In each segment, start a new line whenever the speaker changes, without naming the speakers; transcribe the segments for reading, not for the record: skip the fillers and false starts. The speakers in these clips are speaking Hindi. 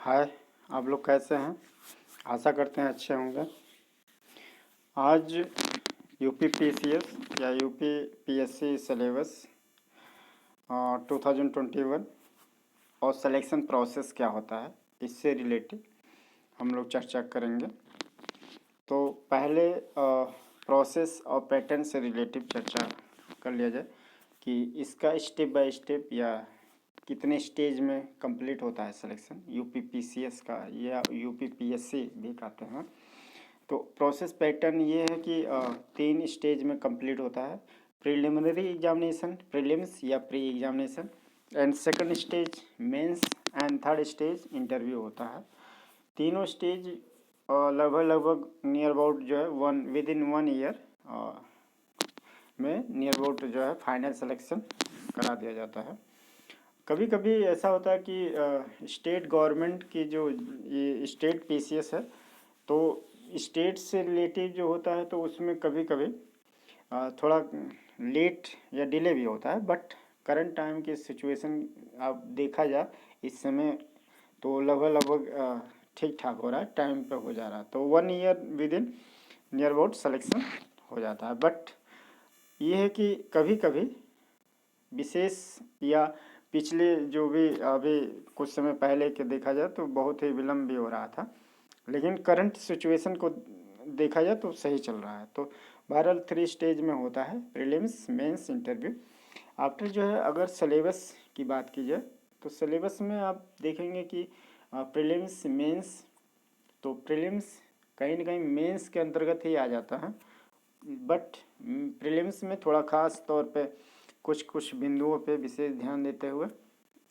हाय, आप लोग कैसे हैं? आशा करते हैं अच्छे होंगे। आज यूपी पीसीएस या यूपी पीएससी सिलेबस 2021 और सिलेक्शन प्रोसेस क्या होता है, इससे रिलेटेड हम लोग चर्चा करेंगे। तो पहले प्रोसेस और पैटर्न से रिलेटिव चर्चा कर लिया जाए कि इसका स्टेप बाय स्टेप या कितने स्टेज में कंप्लीट होता है सिलेक्शन यूपी पीसीएस का या यूपी पीएससी भी कहते हैं। तो प्रोसेस पैटर्न ये है कि 3 स्टेज में कंप्लीट होता है। प्रिलिमिनरी एग्जामिनेशन, प्रीलिम्स या pre examination, and second stage mains, and third stage interview होता है। तीनों स्टेज लगभग नियर अबाउट जो है विद इन 1 ईयर में नियर अबाउट जो है फाइनल सिलेक्शन करा दिया जाता है। कभी कभी ऐसा होता है कि स्टेट गवर्नमेंट की जो ये स्टेट पीसीएस है, तो स्टेट से रिलेटेड जो होता है तो उसमें कभी कभी थोड़ा लेट या डिले भी होता है। बट करंट टाइम की सिचुएशन आप देखा जाए इस समय तो लगभग ठीक ठाक हो रहा है, टाइम पे हो जा रहा है। तो 1 year with in near about selection हो जाता है। बट ये है कि कभी कभी विशेष या पिछले जो भी अभी कुछ समय पहले के देखा जाए तो बहुत ही विलम्ब भी हो रहा था, लेकिन करंट सिचुएशन को देखा जाए तो सही चल रहा है। तो बहरहाल 3 स्टेज में होता है, प्रीलिम्स, मेंस, इंटरव्यू। आफ्टर जो है अगर सिलेबस की बात की जाए तो सिलेबस में आप देखेंगे कि प्रीलिम्स, मेंस, तो प्रीलिम्स कहीं ना कहीं मेंस के अंतर्गत ही आ जाता है। बट प्रीलिम्स में थोड़ा ख़ास तौर पे कुछ बिंदुओं पे विशेष ध्यान देते हुए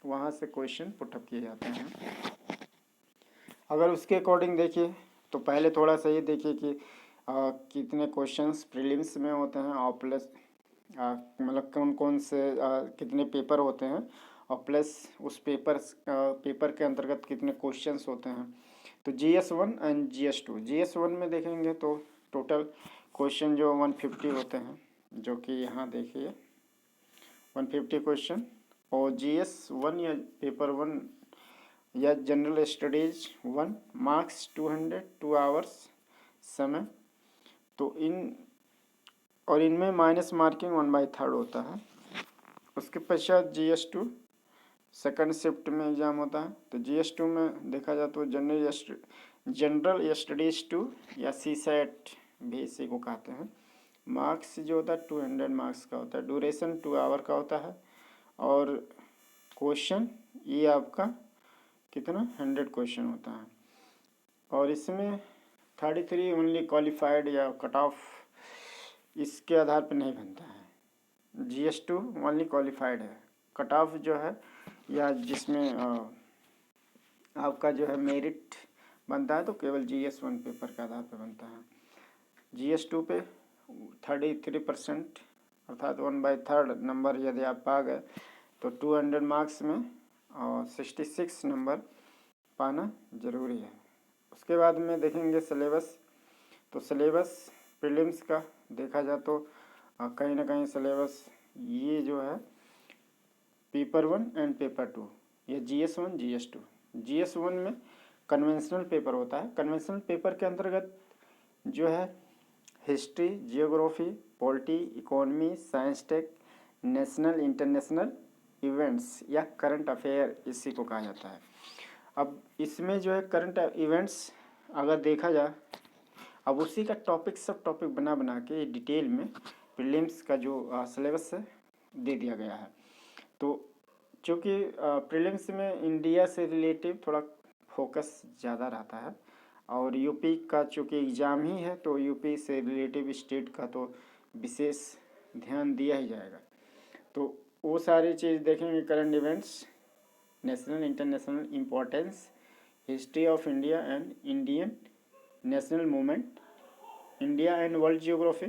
वहाँ से क्वेश्चन पुटअप किए जाते हैं। अगर उसके अकॉर्डिंग देखिए तो पहले थोड़ा सा ये देखिए कि कितने क्वेश्चंस प्रीलिम्स में होते हैं और प्लस मतलब कौन कौन से कितने पेपर होते हैं और प्लस उस पेपर के अंतर्गत कितने क्वेश्चंस होते हैं। तो GS1 एंड GS2, GS1 में देखेंगे तो टोटल क्वेश्चन जो 150 होते हैं, जो कि यहाँ देखिए 150 क्वेश्चन। और GS1 या पेपर 1 या जनरल स्टडीज 1 मार्क्स 200, 2 आवर्स समय। तो इनमें माइनस मार्किंग 1/3 होता है। उसके पश्चात GS2 सेकंड शिफ्ट में एग्ज़ाम होता है। तो GS2 में देखा जाए तो जनरल स्टडीज 2 या CSAT भी इसी को कहते हैं। मार्क्स जो होता है 200 मार्क्स का होता है, ड्यूरेशन 2 आवर का होता है, और क्वेश्चन ये आपका कितना 100 क्वेश्चन होता है। और इसमें 33 ओनली क्वालिफाइड या कट ऑफ इसके आधार पर नहीं बनता है। GS2 ओनली क्वालिफाइड है, कट ऑफ जो है या जिसमें आपका जो है मेरिट बनता है तो केवल GS1 पेपर के आधार पर बनता है। GS2 पे 33% अर्थात 1/3 नंबर यदि आप पा गए तो 200 मार्क्स में और 66 नंबर पाना ज़रूरी है। उसके बाद में देखेंगे सिलेबस। तो सिलेबस प्रीलिम्स का देखा जाए तो कहीं ना कहीं सिलेबस ये जो है पेपर 1 एंड पेपर 2 या GS1, GS2। GS1 में कन्वेंशनल पेपर होता है। कन्वेंशनल पेपर के अंतर्गत जो है history, geography, polity, economy, science tech, national international events या करंट अफेयर इसी को कहा जाता है। अब इसमें जो है करंट इवेंट्स अगर देखा जाए, अब उसी का टॉपिक सब टॉपिक बना बना के डिटेल में प्रीलिम्स का जो सिलेबस है दे दिया गया है। तो चूँकि प्रीलिम्स में इंडिया से रिलेटिव थोड़ा फोकस ज़्यादा रहता है, और यूपी का चूँकि एग्ज़ाम ही है तो यूपी से रिलेटिव स्टेट का तो विशेष ध्यान दिया ही जाएगा। तो वो सारी चीज़ देखेंगे, current events, national international importance, history of India and Indian national movement, India and world geography,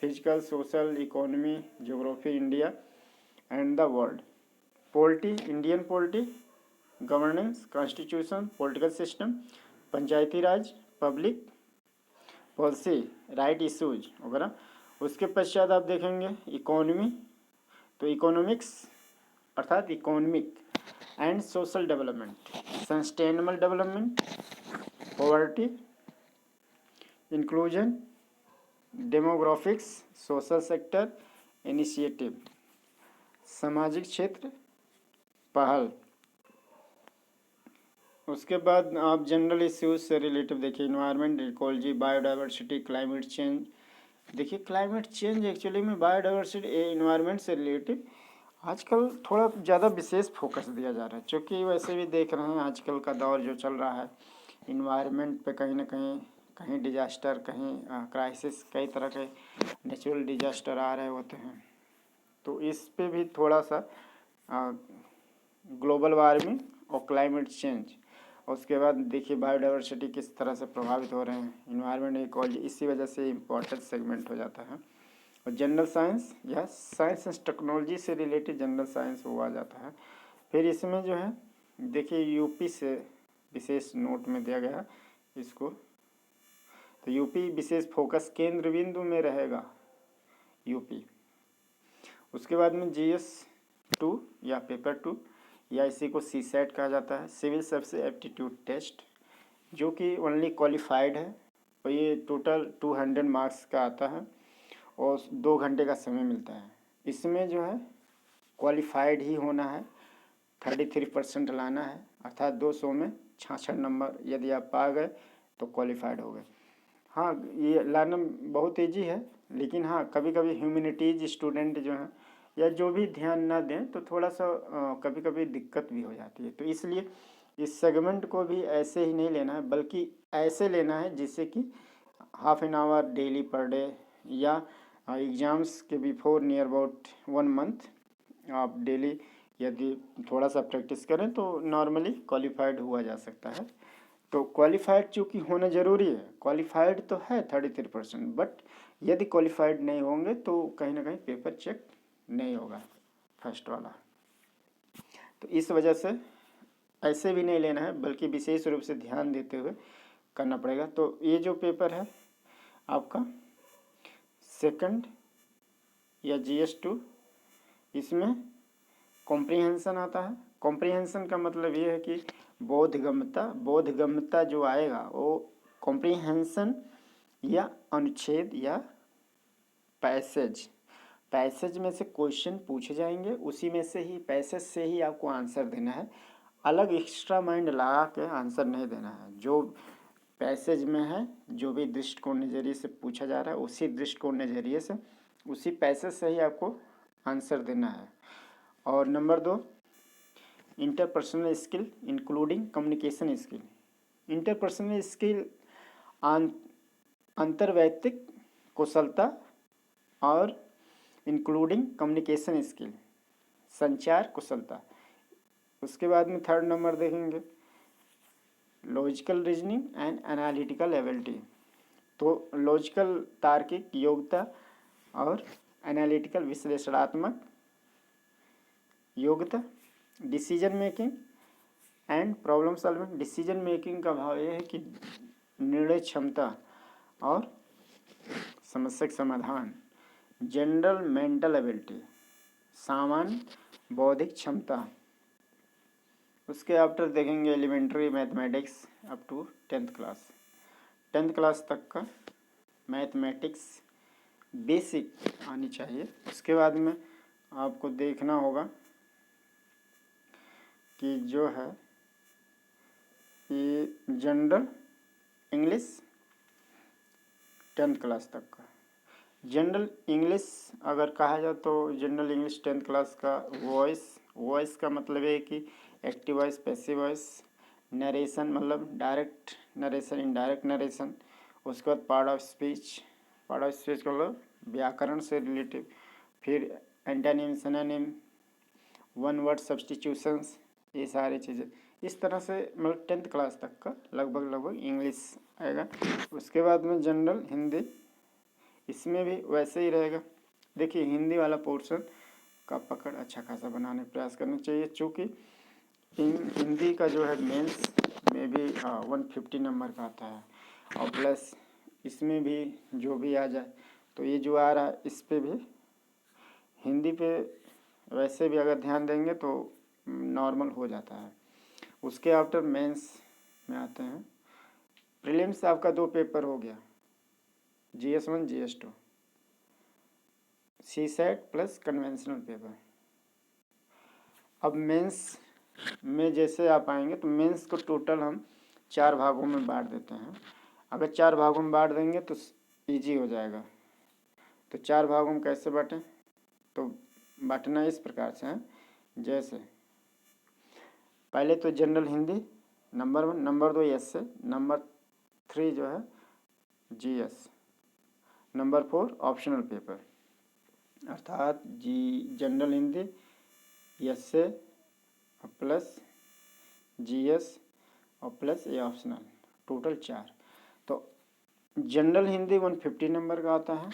physical, social, economy, geography India and the world, polity, Indian polity, governance, constitution, political system, Panchayati Raj, public policy, right issues वगैरह। उसके पश्चात आप देखेंगे इकोनॉमी, तो इकोनॉमिक्स अर्थात economic and social development, sustainable development, poverty, inclusion, demographics, social sector initiative, सामाजिक क्षेत्र पहल। उसके बाद आप जनरल इश्यूज से रिलेटिव देखिए, environment, ecology, biodiversity, climate change. देखिए क्लाइमेट चेंज एक्चुअली में बायोडाइवर्सिटी इन्वायरमेंट से रिलेटिव आजकल थोड़ा ज़्यादा विशेष फोकस दिया जा रहा है, क्योंकि वैसे भी देख रहे हैं आजकल का दौर जो चल रहा है इन्वायरमेंट पे कहीं ना कहीं कहीं डिजास्टर, कहीं क्राइसिस, कई तरह के नेचुरल डिजास्टर आ रहे होते हैं। तो इस पे भी थोड़ा सा ग्लोबल वार्मिंग और क्लाइमेट चेंज, और उसके बाद देखिए बायोडाइवर्सिटी किस तरह से प्रभावित हो रहे हैं, इन्वायरमेंट इकोलॉजी, इसी वजह से इम्पोर्टेंट सेगमेंट हो जाता है। और जनरल साइंस या साइंस एंड टेक्नोलॉजी से रिलेटेड जनरल साइंस वो आ जाता है। फिर इसमें जो है देखिए यूपी से विशेष नोट में दिया गया इसको, तो यूपी विशेष फोकस केंद्र बिंदु में रहेगा यूपी। उसके बाद में GS2 या पेपर 2 या इसी को CSET कहा जाता है, सिविल सर्विस एप्टीट्यूड टेस्ट, जो कि ओनली क्वालिफाइड है और ये टोटल 200 मार्क्स का आता है और 2 घंटे का समय मिलता है। इसमें जो है क्वालिफाइड ही होना है, 33% लाना है, अर्थात 200 में 66 नंबर यदि आप पा गए तो क्वालिफाइड हो गए। हाँ, ये लाना बहुत ईजी है, लेकिन हाँ कभी कभी ह्यूमैनिटीज स्टूडेंट जो हैं या जो भी ध्यान ना दें तो थोड़ा सा कभी कभी दिक्कत भी हो जाती है। तो इसलिए इस सेगमेंट को भी ऐसे ही नहीं लेना है, बल्कि ऐसे लेना है जिससे कि half an hour daily per day या एग्ज़ाम्स के बिफोर नियर अबाउट 1 मंथ आप डेली यदि थोड़ा सा प्रैक्टिस करें तो नॉर्मली क्वालिफाइड हुआ जा सकता है। तो क्वालिफाइड चूँकि होना ज़रूरी है, क्वालिफाइड तो है 33%, बट यदि क्वालिफाइड नहीं होंगे तो कहीं ना कहीं पेपर चेक नहीं होगा फर्स्ट वाला। तो इस वजह से ऐसे भी नहीं लेना है, बल्कि विशेष रूप से ध्यान देते हुए करना पड़ेगा। तो ये जो पेपर है आपका सेकंड या GS2, इसमें कॉम्प्रिहेंसन आता है। कॉम्प्रिहेंसन का मतलब ये है कि बोधगम्यता जो आएगा वो कॉम्प्रिहेंसन या अनुच्छेद या पैसेज में से क्वेश्चन पूछे जाएंगे, उसी में से ही पैसेज से ही आपको आंसर देना है, अलग एक्स्ट्रा माइंड लगा के आंसर नहीं देना है। जो पैसेज में है, जो भी दृष्टिकोण नज़रिए से पूछा जा रहा है उसी दृष्टिकोण नज़रिए से उसी पैसेज से ही आपको आंसर देना है। और number 2, interpersonal skill including communication skill. Interpersonal skill अंतर्वैयक्तिक कुशलता और इंक्लूडिंग कम्युनिकेशन स्किल संचार कुशलता। उसके बाद में 3rd नंबर देखेंगे logical reasoning and analytical ability. तो लॉजिकल तार्किक योग्यता और एनालिटिकल विश्लेषणात्मक योग्यता, decision making and problem solving. Decision making का भाव ये है कि निर्णय क्षमता और समस्या समाधान। जनरल मेंटल एबिलिटी, सामान्य बौद्धिक क्षमता। उसके आफ्टर देखेंगे elementary mathematics up to 10th class. 10th class तक का मैथमेटिक्स बेसिक आनी चाहिए। उसके बाद में आपको देखना होगा कि जो है ये जनरल इंग्लिश 10th क्लास तक का। जनरल इंग्लिश अगर कहा जाए तो जनरल इंग्लिश 10th क्लास का वॉइस का मतलब है कि active voice, passive voice, narration मतलब डायरेक्ट नरेशन, इनडायरेक्ट नरेशन। उसके बाद पार्ट ऑफ स्पीच का मतलब व्याकरण से रिलेटिव। फिर antonym, synonym, one word substitutions, ये सारी चीज़ें इस तरह से मतलब 10th क्लास तक का लगभग इंग्लिश आएगा। उसके बाद में जनरल हिंदी, इसमें भी वैसे ही रहेगा। देखिए हिंदी वाला पोर्शन का पकड़ अच्छा खासा बनाने का प्रयास करना चाहिए, चूँकि हिंदी का जो है मेंस में भी 150 नंबर का आता है, और प्लस इसमें भी जो भी आ जाए तो ये जो आ रहा है इस पे भी हिंदी पे वैसे भी अगर ध्यान देंगे तो नॉर्मल हो जाता है। उसके आफ्टर मेंस में आते हैं। प्रीलिम्स आपका 2 पेपर हो गया, GS1 GS2, CSAT plus conventional paper. अब मेंस में जैसे आप आएंगे तो मेंस को टोटल हम 4 भागों में बांट देते हैं। अगर 4 भागों में बांट देंगे तो ईजी हो जाएगा। तो 4 भागों में कैसे बांटें, तो बांटना इस प्रकार से है, जैसे पहले तो general Hindi number 1, number 2 SA, number 3 जो है GS, नंबर 4 ऑप्शनल पेपर, अर्थात general Hindi, SA plus GS और प्लस ये ऑप्शनल, टोटल 4। तो जनरल हिंदी 150 नंबर का आता है,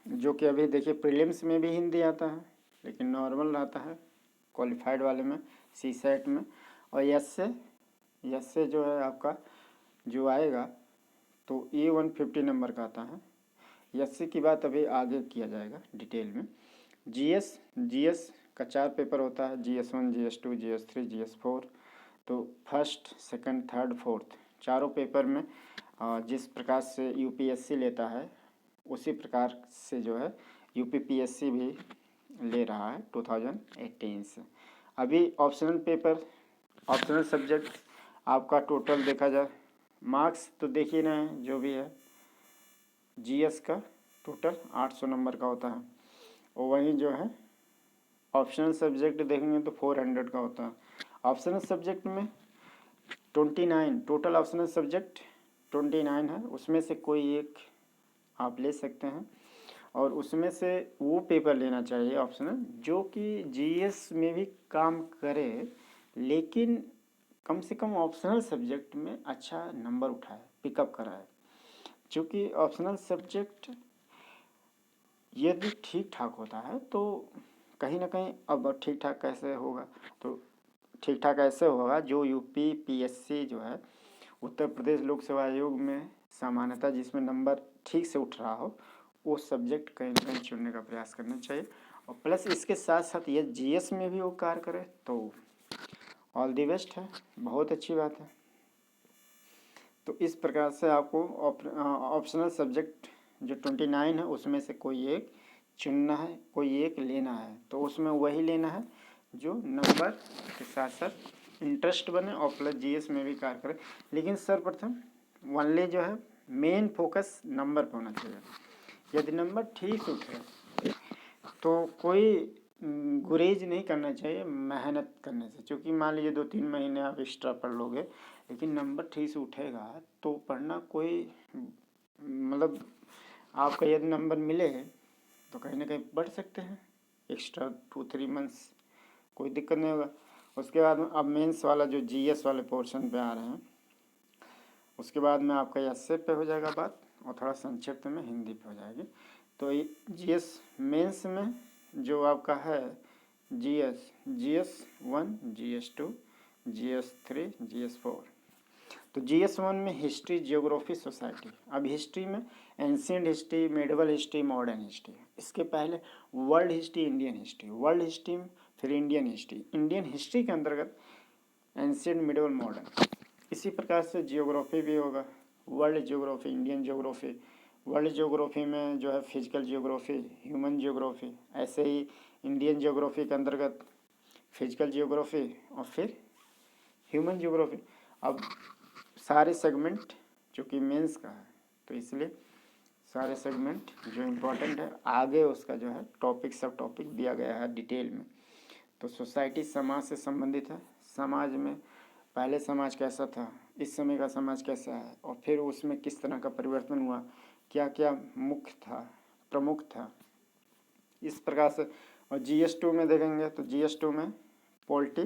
जो कि अभी देखिए प्रीलिम्स में भी हिंदी आता है, लेकिन नॉर्मल आता है क्वालिफाइड वाले में, CSAT में। और एसए जो है आपका जो आएगा तो ये 150 नंबर का आता है। एसए की बात अभी आगे किया जाएगा डिटेल में। GS का 4 पेपर होता है, GS1 GS2 GS3 GS4। तो फर्स्ट, सेकंड, थर्ड, फोर्थ चारों पेपर में जिस प्रकार से UPSC लेता है उसी प्रकार से जो है UPPSC भी ले रहा है 2018 से। अभी ऑप्शनल पेपर, ऑप्शनल सब्जेक्ट आपका टोटल देखा जाए, मार्क्स तो देख ही रहे हैं जो भी है, GS का टोटल 800 नंबर का होता है, और वहीं जो है ऑप्शनल सब्जेक्ट देखेंगे तो 400 का होता है। ऑप्शनल सब्जेक्ट में 29 टोटल ऑप्शनल सब्जेक्ट 29 है, उसमें से कोई एक आप ले सकते हैं, और उसमें से वो पेपर लेना चाहिए ऑप्शनल जो कि GS में भी काम करे, लेकिन कम से कम ऑप्शनल सब्जेक्ट में अच्छा नंबर उठाए, पिकअप कराए। क्योंकि ऑप्शनल सब्जेक्ट यदि ठीक ठाक होता है तो कहीं ना कहीं, अब ठीक ठाक कैसे होगा, तो ठीक ठाक ऐसे होगा जो UPPSC जो है उत्तर प्रदेश लोक सेवा आयोग में सामान्यतः जिसमें नंबर ठीक से उठ रहा हो, वो सब्जेक्ट कहीं ना कहीं चुनने का प्रयास करना चाहिए। और प्लस इसके साथ साथ ये GS में भी वो कार्य करे तो ऑल दी बेस्ट है, बहुत अच्छी बात है। तो इस प्रकार से आपको ऑप्शनल सब्जेक्ट जो 29 है उसमें से कोई एक चुनना है, कोई एक लेना है, तो उसमें वही लेना है जो नंबर के साथ साथ इंटरेस्ट बने और प्लस GS में भी कार्य करे। लेकिन सर्वप्रथम ओनली जो है मेन फोकस नंबर पर होना चाहिए। यदि नंबर ठीक से उठे तो कोई गुरेज नहीं करना चाहिए मेहनत करने से, क्योंकि मान लीजिए 2-3 महीने आप एक्स्ट्रा पढ़ लोगे, लेकिन नंबर ठीक से उठेगा तो पढ़ना कोई मतलब आपका यदि नंबर मिले तो कहीं ना कहीं पढ़ सकते हैं एक्स्ट्रा 2-3 मंथ्स, कोई दिक्कत नहीं होगा। उसके बाद अब मेंस वाला जो GS वाले पोर्शन पे आ रहे हैं, उसके बाद में आपका एसए पे हो जाएगा बात, और थोड़ा संक्षिप्त में हिंदी पे हो जाएगी। तो GS मेंस में जो आपका है GS1 GS2 GS3 GS4। तो GS1 में हिस्ट्री, जियोग्राफी, सोसाइटी। अब हिस्ट्री में ancient history, medieval history, modern history. इसके पहले world history, Indian history, world history फिर इंडियन हिस्ट्री, इंडियन हिस्ट्री के अंतर्गत एंशिएंट, मिडिवल, मॉडर्न। इसी प्रकार से जियोग्राफी भी होगा, world geography, Indian geography. World geography में जो है फिजिकल जियोग्राफी, ह्यूमन जियोग्राफी, ऐसे ही इंडियन जियोग्राफी के अंतर्गत फिजिकल जियोग्राफी और फिर ह्यूमन जियोग्राफी। अब सारे सेगमेंट चूँकि मेंस का है तो इसलिए सारे सेगमेंट जो इम्पोर्टेंट है आगे उसका जो है टॉपिक सब टॉपिक दिया गया है डिटेल में। तो सोसाइटी समाज से संबंधित है, समाज में पहले समाज कैसा था, इस समय का समाज कैसा है, और फिर उसमें किस तरह का परिवर्तन हुआ, क्या क्या मुख्य था, प्रमुख था, इस प्रकार से। और GS2 में देखेंगे तो GS2 में polity,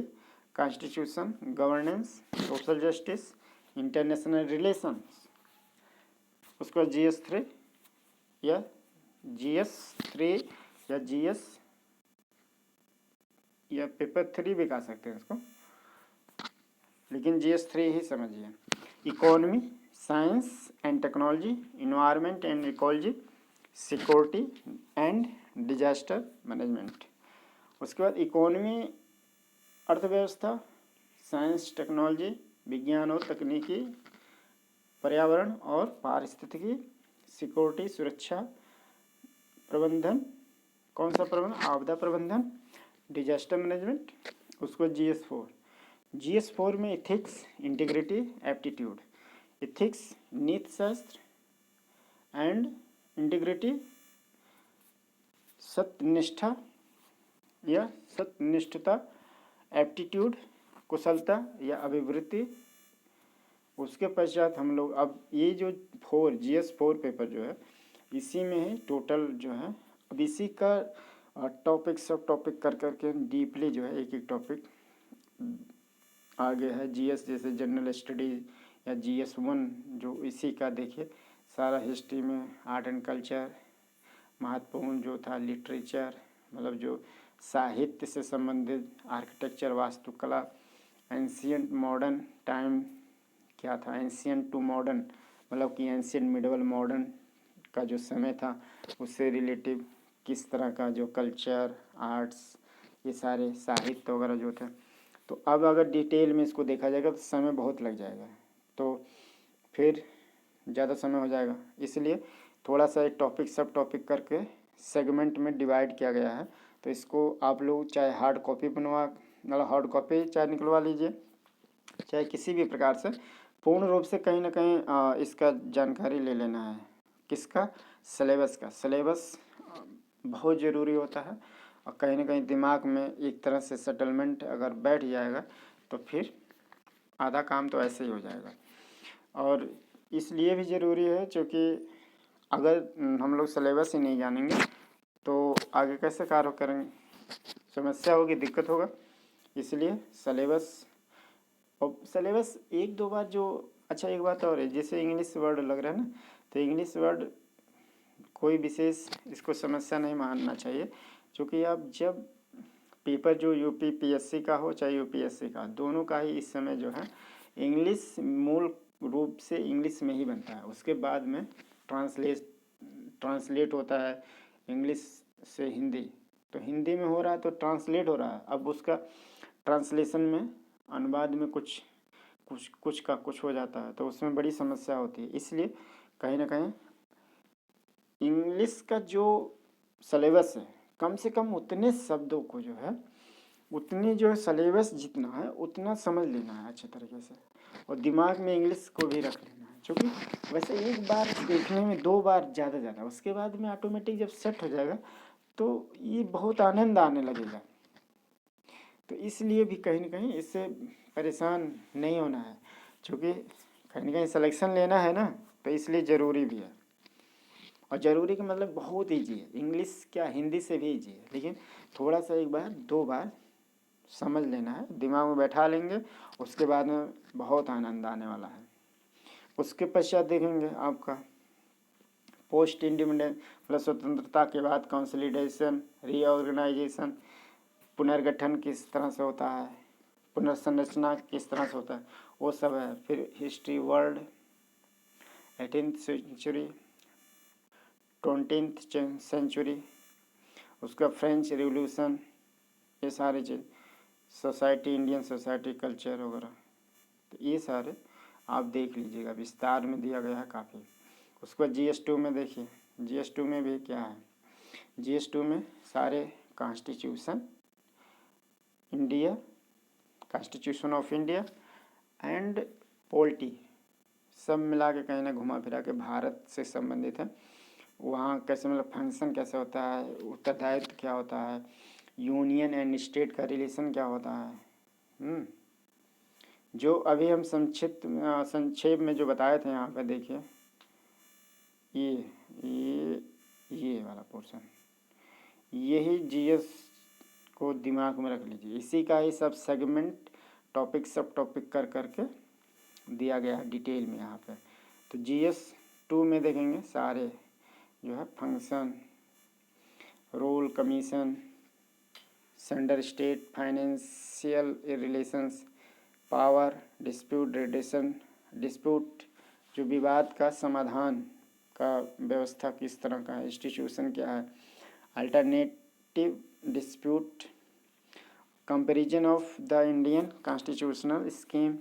constitution, governance, social justice, international relations. उसके बाद GS3 या GS3 या GS या पेपर 3 भी कह सकते हैं इसको, लेकिन GS3 ही समझिए। Economy, science and technology, environment and ecology, security and disaster management. उसके बाद इकोनॉमी, अर्थव्यवस्था, साइंस टेक्नोलॉजी, विज्ञान और तकनीकी, पर्यावरण और पारिस्थितिकी, सिक्योरिटी सुरक्षा प्रबंधन, कौन सा प्रबंधन, आपदा प्रबंधन, डिजास्टर मैनेजमेंट, उसको GS4। GS4 में इथिक्स, इंटीग्रिटी, एप्टीट्यूड। इथिक्स नीति शास्त्र एंड इंटीग्रिटी सत्यनिष्ठा या सत्यनिष्ठता, एप्टीट्यूड कुशलता या अभिवृत्ति। उसके पश्चात हम लोग अब ये जो GS4 पेपर जो है इसी में है टोटल जो है। अब इसी का टॉपिक सब टॉपिक कर करके डीपली जो है एक एक टॉपिक आगे है। GS जैसे जनरल स्टडीज या GS1 जो इसी का देखिए सारा हिस्ट्री में आर्ट एंड कल्चर, महत्वपूर्ण जो था लिटरेचर मतलब जो साहित्य से संबंधित, आर्किटेक्चर वास्तुकला, एंशियंट मॉडर्न टाइम क्या था, एंशियंट टू मॉडर्न मतलब कि एंशियंट मिडवल मॉडर्न का जो समय था उससे रिलेटिव किस तरह का जो कल्चर आर्ट्स ये सारे साहित्य वगैरह जो थे। तो अब अगर डिटेल में इसको देखा जाएगा तो समय बहुत लग जाएगा, तो फिर ज़्यादा समय हो जाएगा, इसलिए थोड़ा सा एक टॉपिक सब टॉपिक करके सेगमेंट में डिवाइड किया गया है। तो इसको आप लोग चाहे हार्ड कॉपी मतलब हार्ड कॉपी चाहे निकलवा लीजिए, चाहे किसी भी प्रकार से पूर्ण रूप से कहीं ना कहीं इसका जानकारी ले लेना है। किसका, सिलेबस का। सिलेबस बहुत ज़रूरी होता है और कहीं ना कहीं दिमाग में एक तरह से सेटलमेंट अगर बैठ जाएगा तो फिर आधा काम तो ऐसे ही हो जाएगा। और इसलिए भी ज़रूरी है क्योंकि अगर हम लोग सिलेबस ही नहीं जानेंगे तो आगे कैसे कार्य करेंगे, समस्या होगी, दिक्कत होगा। इसलिए सिलेबस, और सिलेबस एक दो बार जो अच्छा एक बात और है, जैसे इंग्लिश वर्ड लग रहा है ना, तो इंग्लिश वर्ड कोई विशेष इसको समस्या नहीं मानना चाहिए, क्योंकि आप जब पेपर जो UPPSC का हो चाहे UPSC का, दोनों का ही इस समय जो है इंग्लिश मूल रूप से इंग्लिश में ही बनता है। उसके बाद में ट्रांसलेट होता है इंग्लिश से हिंदी, तो हिंदी में हो रहा है तो ट्रांसलेट हो रहा है। अब उसका ट्रांसलेशन में अनुवाद में कुछ का कुछ हो जाता है, तो उसमें बड़ी समस्या होती है। इसलिए कहीं ना कहीं इंग्लिश का जो सिलेबस है कम से कम उतने शब्दों को जो है उतनी जो सिलेबस जितना है उतना समझ लेना है अच्छे तरीके से, और दिमाग में इंग्लिश को भी रख लेना है। क्योंकि वैसे एक बार देखने में दो बार ज़्यादा उसके बाद में ऑटोमेटिक जब सेट हो जाएगा तो ये बहुत आनंद आने लगेगा। तो इसलिए भी कहीं ना कहीं इससे परेशान नहीं होना है, क्योंकि कहीं ना कहीं सिलेक्शन लेना है ना, तो इसलिए ज़रूरी भी है। और ज़रूरी का मतलब बहुत ईजी है, इंग्लिश क्या हिंदी से भी ईजी है, लेकिन थोड़ा सा एक बार दो बार समझ लेना है, दिमाग में बैठा लेंगे, उसके बाद में बहुत आनंद आने वाला है। उसके पश्चात देखेंगे आपका पोस्ट इंडिपेंडेंस मतलब स्वतंत्रता के बाद कंसोलिडेशन, रीऑर्गेनाइजेशन, पुनर्गठन किस तरह से होता है, पुनर्संरचना किस तरह से होता है, वो सब है। फिर history world, 18th century, 20th century, उसका फ्रेंच रिवोल्यूशन, ये सारी चीज़, सोसाइटी, इंडियन सोसाइटी, कल्चर वगैरह, तो ये सारे आप देख लीजिएगा, विस्तार में दिया गया है काफ़ी। उसके बाद GS2 में देखिए, GS2 में भी क्या है, GS2 में सारे constitution India, constitution of India and polity सब मिला के कहीं ना घुमा फिरा के भारत से संबंधित है। वहाँ कैसे मतलब फंक्शन कैसे होता है, उत्तरदायित्व क्या होता है, यूनियन एंड स्टेट का रिलेशन क्या होता है, जो अभी हम संक्षेप में जो बताए थे यहाँ पे देखिए, ये वाला पोर्शन, यही GS को दिमाग में रख लीजिए। इसी का ही सब सेगमेंट टॉपिक सब टॉपिक कर करके दिया गया है डिटेल में यहाँ पे। तो GS2 में देखेंगे सारे जो है function, role, commission, sender state, financial relations, power, dispute redressal, dispute जो विवाद का समाधान का व्यवस्था किस तरह का है, इंस्टीट्यूशन क्या है, alternative dispute, comparison of the Indian constitutional scheme,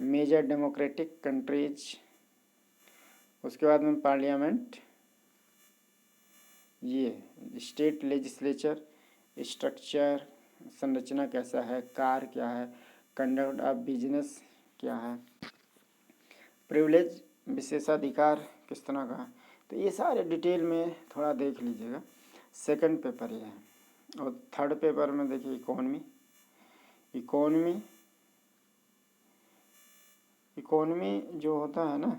major democratic countries. उसके बाद में पार्लियामेंट, ये स्टेट लेजिस्लेचर स्ट्रक्चर, संरचना कैसा है, कार क्या है, कंडक्ट ऑफ बिजनेस क्या है, प्रिविलेज विशेषाधिकार किस तरह का है। तो ये सारे डिटेल में थोड़ा देख लीजिएगा। सेकंड पेपर ये है। और थर्ड पेपर में देखिए इकोनॉमी। इकोनॉमी जो होता है ना,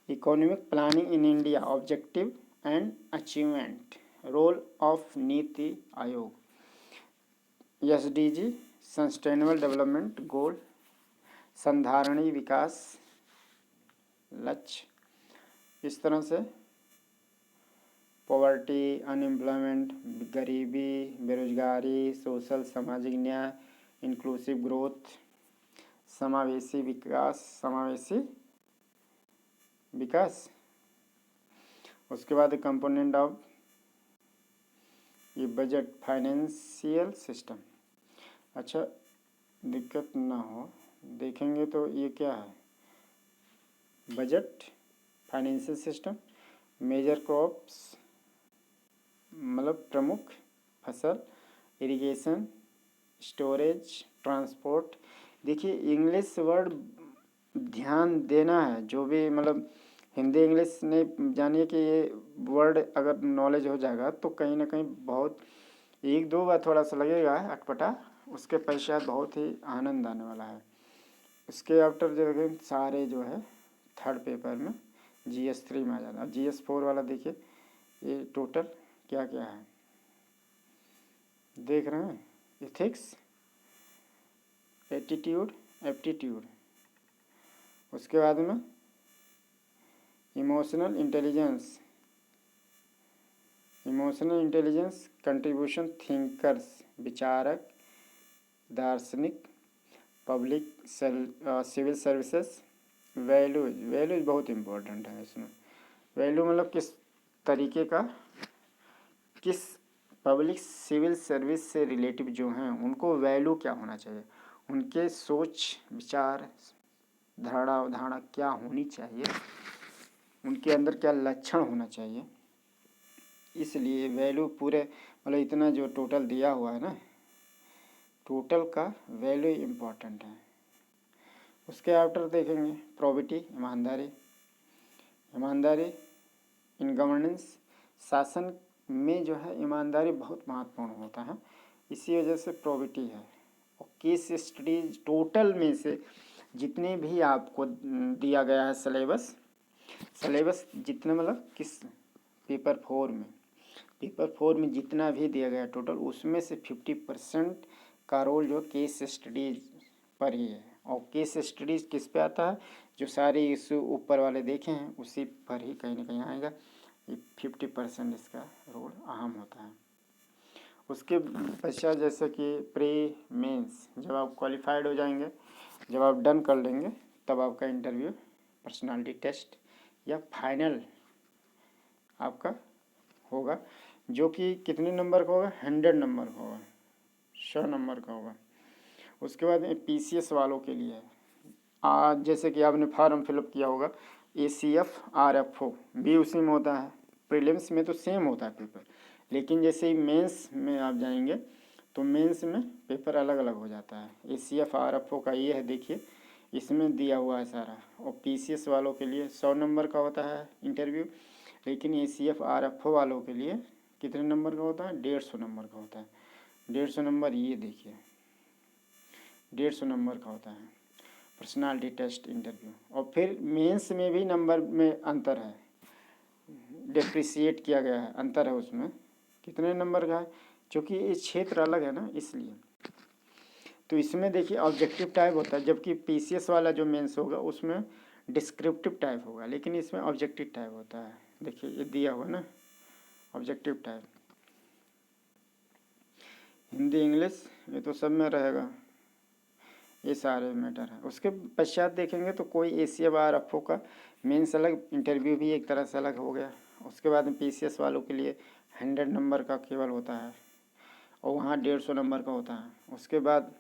economic planning in India, objective and achievement, role of Niti Aayog, SDG sustainable development goal, संधारणीय विकास लक्ष्य, इस तरह से पॉवर्टी, अनएम्प्लॉयमेंट, गरीबी, बेरोजगारी, सोशल सामाजिक न्याय, इंक्लूसिव ग्रोथ, समावेशी विकास। उसके बाद कंपोनेंट ऑफ ये बजट, फाइनेंशियल सिस्टम। अच्छा, दिक्कत ना हो, देखेंगे तो ये क्या है, budget, financial system, major crops मतलब प्रमुख फसल, इरिगेशन, स्टोरेज, ट्रांसपोर्ट। देखिए इंग्लिश वर्ड ध्यान देना है, जो भी मतलब हिंदी इंग्लिश नहीं जानिए कि ये वर्ड अगर नॉलेज हो जाएगा तो कहीं ना कहीं बहुत एक दो बार थोड़ा सा लगेगा अटपटा, उसके पश्चात बहुत ही आनंद आने वाला है। उसके आफ्टर जो है सारे जो है थर्ड पेपर में GS3 में आ जाता है। GS4 वाला देखिए ये टोटल क्या क्या है देख रहे हैं, एथिक्स, एटीट्यूड, एप्टीट्यूड। उसके बाद में इमोशनल इंटेलिजेंस, कंट्रीब्यूशन, थिंकर्स, विचारक, दार्शनिक, पब्लिक सिविल सर्विसेज, वैल्यूज बहुत इम्पोर्टेंट है इसमें। वैल्यू मतलब किस तरीके का, किस पब्लिक सिविल सर्विस से रिलेटिव जो हैं उनको वैल्यू क्या होना चाहिए, उनके सोच विचार धारणा अवधारणा क्या होनी चाहिए, उनके अंदर क्या लक्षण होना चाहिए। इसलिए वैल्यू पूरे मतलब इतना जो टोटल दिया हुआ है ना, टोटल का वैल्यू इम्पोर्टेंट है। उसके आफ्टर देखेंगे प्रोबिटी, ईमानदारी इन गवर्नेंस, शासन में जो है ईमानदारी बहुत महत्वपूर्ण होता है, इसी वजह से प्रोबिटी है। और केस स्टडीज टोटल में से जितने भी आपको दिया गया है सिलेबस जितने मतलब किस पेपर 4 में जितना भी दिया गया टोटल, उसमें से 50% का रोल जो केस स्टडीज पर ही है। और केस स्टडीज किस पे आता है, जो सारे इस ऊपर वाले देखे हैं उसी पर ही कहीं ना कहीं आएगा। ये 50% इसका रोल अहम होता है। उसके पश्चात जैसे कि प्री मेंस, जब आप क्वालिफाइड हो जाएंगे, जब आप डन कर लेंगे, तब आपका इंटरव्यू, पर्सनालिटी टेस्ट या फाइनल आपका होगा, जो कि कितने नंबर का होगा, 100 नंबर का होगा, 100 नंबर का होगा। उसके बाद PCS वालों के लिए आज जैसे कि आपने फॉर्म फिलअप किया होगा, ACF RFO भी उसी में होता है। प्रीलिम्स में तो सेम होता है पेपर, लेकिन जैसे ही मेंस में आप जाएंगे तो मेंस में पेपर अलग अलग हो जाता है। ACF RFO का ये है, देखिए इसमें दिया हुआ है सारा। और PCS वालों के लिए 100 नंबर का होता है इंटरव्यू, लेकिन ACF RFO वालों के लिए कितने नंबर का होता है, 150 नंबर का होता है। 150 नंबर ये देखिए 150 नंबर का होता है पर्सनालिटी टेस्ट इंटरव्यू। और फिर मेंस में भी नंबर में अंतर है, डिफ्रेंशिएट किया गया है, अंतर है उसमें कितने नंबर का है, क्योंकि ये क्षेत्र अलग है ना इसलिए। तो इसमें देखिए ऑब्जेक्टिव टाइप होता है, जबकि PCS वाला जो मेंस होगा उसमें डिस्क्रिप्टिव टाइप होगा, लेकिन इसमें ऑब्जेक्टिव टाइप होता है। देखिए ये दिया हुआ ना ऑब्जेक्टिव टाइप, हिंदी इंग्लिश ये तो सब में रहेगा, ये सारे मैटर है। उसके पश्चात देखेंगे तो कोई ACF RFO का मेंस अलग, इंटरव्यू भी एक तरह से अलग हो गया। उसके बाद में PCS वालों के लिए 100 नंबर का केवल होता है। और वहाँ 150 नंबर का होता है। उसके बाद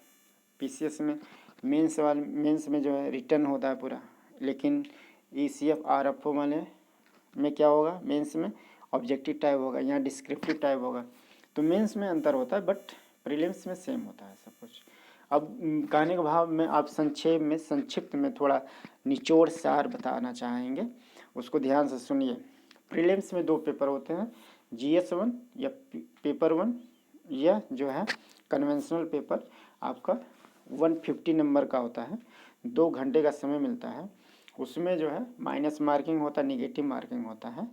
पीसीएस में मेंस में जो है रिटर्न होता है पूरा, लेकिन ईसीएफ आरएफओ वाले में क्या होगा, मेंस में ऑब्जेक्टिव टाइप होगा, यहाँ डिस्क्रिप्टिव टाइप होगा। तो मेंस में अंतर होता है, बट प्रीलिम्स में सेम होता है सब कुछ। अब कहने का भाव में आप संक्षिप्त में थोड़ा निचोड़ सार बताना चाहेंगे, उसको ध्यान से सुनिए। प्रीलिम्स में 2 पेपर होते हैं, GS1 या पेपर 1, या जो है कन्वेंशनल पेपर आपका 150 नंबर का होता है, 2 घंटे का समय मिलता है। उसमें जो है माइनस मार्किंग होता है, निगेटिव मार्किंग होता है,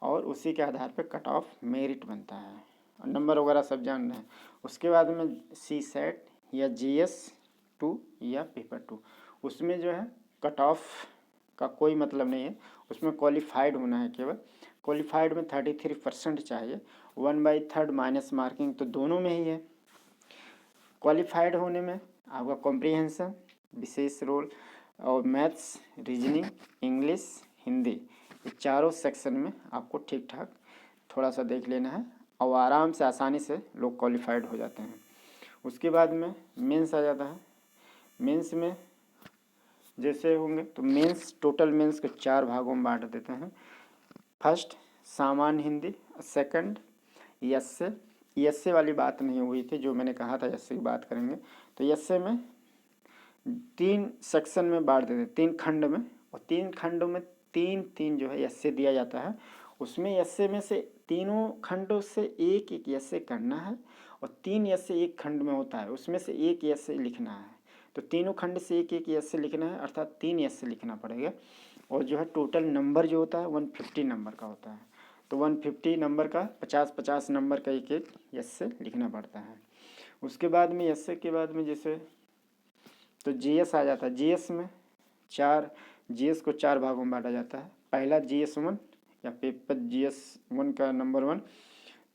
और उसी के आधार पर कट ऑफ मेरिट बनता है, नंबर वगैरह सब जान रहे हैं। उसके बाद में CSET या GS2 या पेपर 2, उसमें जो है कट ऑफ का कोई मतलब नहीं है, उसमें क्वालिफाइड होना है केवल। क्वालिफाइड में 33% चाहिए, 1/3 माइनस मार्किंग तो दोनों में ही है। क्वालिफाइड होने में आपका कॉम्प्रिहेंशन, विशेष रोल, और मैथ्स, रीजनिंग, इंग्लिश, हिंदी, ये चारों सेक्शन में आपको ठीक ठाक थोड़ा सा देख लेना है, और आराम से आसानी से लोग क्वालिफाइड हो जाते हैं। उसके बाद में मेंस आ जाता है। मेंस में जैसे होंगे तो मेंस, टोटल मेंस को 4 भागों में बांट देते हैं। फर्स्ट सामान्य हिंदी, सेकंड एस्से वाली बात नहीं हुई थी, जो मैंने कहा था एस्से की बात करेंगे। तो एस्से में 3 सेक्शन में बांट देते हैं, 3 खंड में, और 3 खंडों में 3 जो है एस्से दिया जाता है। उसमें एस्से में से तीनों खंडों से एक एक एस्से करना है, और 3 एस्से एक खंड में होता है, उसमें से एक एस्से लिखना है। तो तीनों खंड से एक एक एस्से लिखना है, अर्थात 3 एस्से लिखना पड़ेगा। और जो है टोटल नंबर जो होता है 150 नंबर का होता है। तो 150 नंबर का 50-50 नंबर का एक एक एस्से लिखना पड़ता है। उसके बाद में एस्से के बाद में जैसे तो GS आ जाता है। GS को 4 भागों में बांटा जाता है। पहला GS1 या पेपर GS1 का नंबर 1,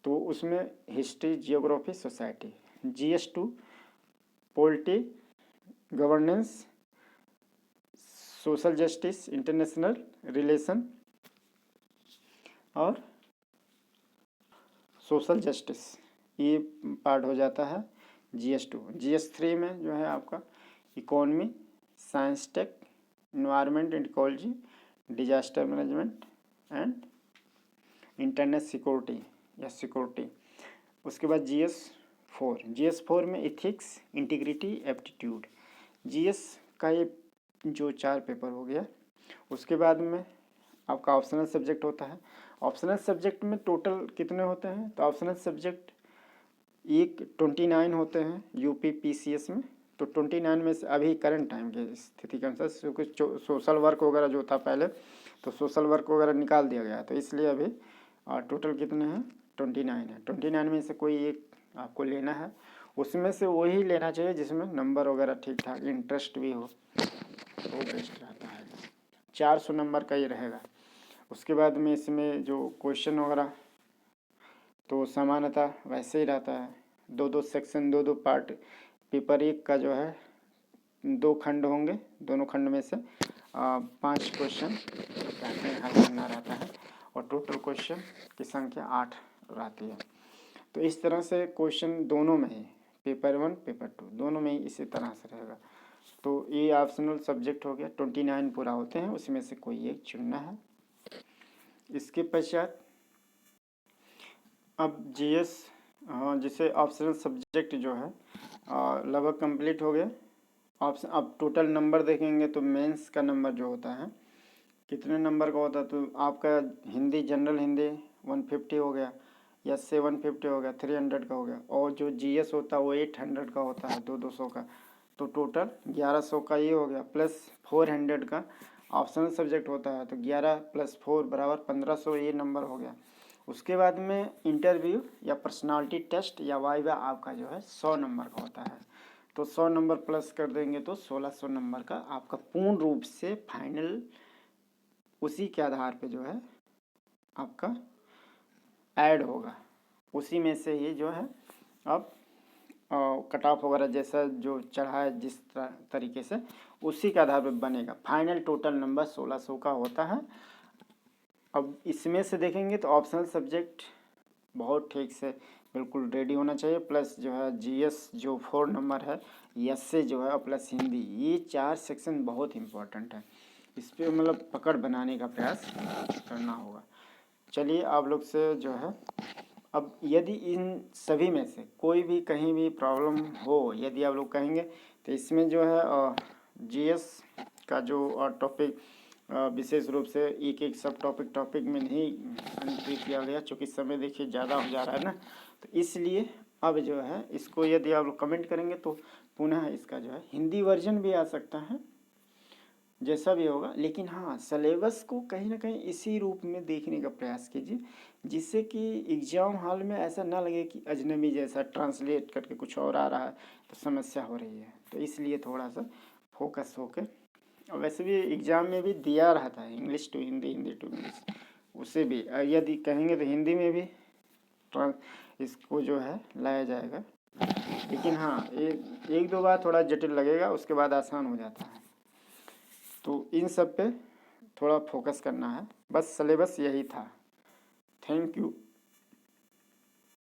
तो उसमें history, geography, society. GS2 polity, governance, social justice, international relation और सोशल जस्टिस, ये पार्ट हो जाता है GS2। GS3 में जो है आपका economy, science tech, environment and ecology, disaster management and internet security या सिक्योरिटी। उसके बाद GS4 में इथिक्स, इंटीग्रिटी, एप्टीट्यूड। GS का ये जो 4 पेपर हो गया। उसके बाद में आपका ऑप्शनल सब्जेक्ट होता है। ऑप्शनल सब्जेक्ट में टोटल कितने होते हैं, तो ऑप्शनल सब्जेक्ट 29 होते हैं यूपी PCS में। तो 29 में से अभी करंट टाइम की स्थिति के अनुसार, क्योंकि सोशल वर्क वगैरह जो था पहले, तो सोशल वर्क वगैरह निकाल दिया गया, तो इसलिए अभी टोटल कितने हैं, 29 है। 29 में से कोई एक आपको लेना है, उसमें से वही लेना चाहिए जिसमें नंबर वगैरह ठीक ठाक, इंटरेस्ट भी हो, तो बेस्ट रहता है। 400 नंबर का ये रहेगा। उसके बाद में इसमें जो क्वेश्चन वगैरह तो सामान्यतः वैसे ही रहता है, 2-2 सेक्शन, 2-2 पार्ट। पेपर 1 का जो है 2 खंड होंगे, दोनों खंड में से 5 क्वेश्चन कहते हैं हल करना रहता है, और टोटल क्वेश्चन की संख्या 8 रहती है। तो इस तरह से क्वेश्चन दोनों में ही, पेपर 1 पेपर 2 दोनों में ही इसी तरह से रहेगा। तो ये ऑप्शनल सब्जेक्ट हो गया, 29 पूरा होते हैं, उसमें से कोई एक चुनना है। इसके पश्चात अब GS, जिसे ऑप्शनल सब्जेक्ट जो है लगभग कंप्लीट हो गया। ऑप्शन अब टोटल नंबर देखेंगे तो मेंस का नंबर जो होता है कितने नंबर का होता है, तो आपका हिंदी, जनरल हिंदी 150 हो गया, एस्से 150 हो गया, 300 का हो गया, और जो GS होता है वो 800 का होता है, 200 का। तो टोटल 1100 का ये हो गया, प्लस 400 का ऑप्शनल सब्जेक्ट होता है, तो 11 + 4 = 1500, ये नंबर हो गया। उसके बाद में इंटरव्यू या पर्सनालिटी टेस्ट या वाइवा आपका जो है 100 नंबर का होता है। तो 100 नंबर प्लस कर देंगे तो 1600 नंबर का आपका पूर्ण रूप से फाइनल, उसी के आधार पे जो है आपका ऐड होगा। उसी में से ये जो है अब कट ऑफ वगैरह जैसा जो चढ़ा है जिस तरीके से, उसी के आधार पर बनेगा। फाइनल टोटल नंबर 1600 का होता है। अब इसमें से देखेंगे तो ऑप्शनल सब्जेक्ट बहुत ठीक से बिल्कुल रेडी होना चाहिए। प्लस जो है जीएस जो 4 नंबर है, एस से जो है, और प्लस हिंदी, ये 4 सेक्शन बहुत इम्पोर्टेंट है। इस पर मतलब पकड़ बनाने का प्रयास करना होगा। चलिए आप लोग से जो है, अब यदि इन सभी में से कोई भी कहीं भी प्रॉब्लम हो, यदि आप लोग कहेंगे, तो इसमें जो है जीएस का जो टॉपिक विशेष रूप से एक एक सब टॉपिक में नहीं एंट्री किया गया, चूँकि समय देखिए ज़्यादा हो जा रहा है ना, तो इसलिए अब जो है इसको यदि आप लोग कमेंट करेंगे तो पुनः इसका जो है हिंदी वर्जन भी आ सकता है, जैसा भी होगा। लेकिन हाँ, सिलेबस को कहीं ना कहीं इसी रूप में देखने का प्रयास कीजिए, जिससे कि एग्ज़ाम हॉल में ऐसा ना लगे कि अजनबी जैसा ट्रांसलेट करके कुछ और आ रहा है तो समस्या हो रही है। तो इसलिए थोड़ा सा फोकस होकर, और वैसे भी एग्ज़ाम में भी दिया रहता है English to Hindi, Hindi to English, उसे भी यदि कहेंगे तो हिंदी में भी इसको जो है लाया जाएगा। लेकिन हाँ, एक दो बार थोड़ा जटिल लगेगा, उसके बाद आसान हो जाता है। तो इन सब पे थोड़ा फोकस करना है, बस सिलेबस यही था। Thank you.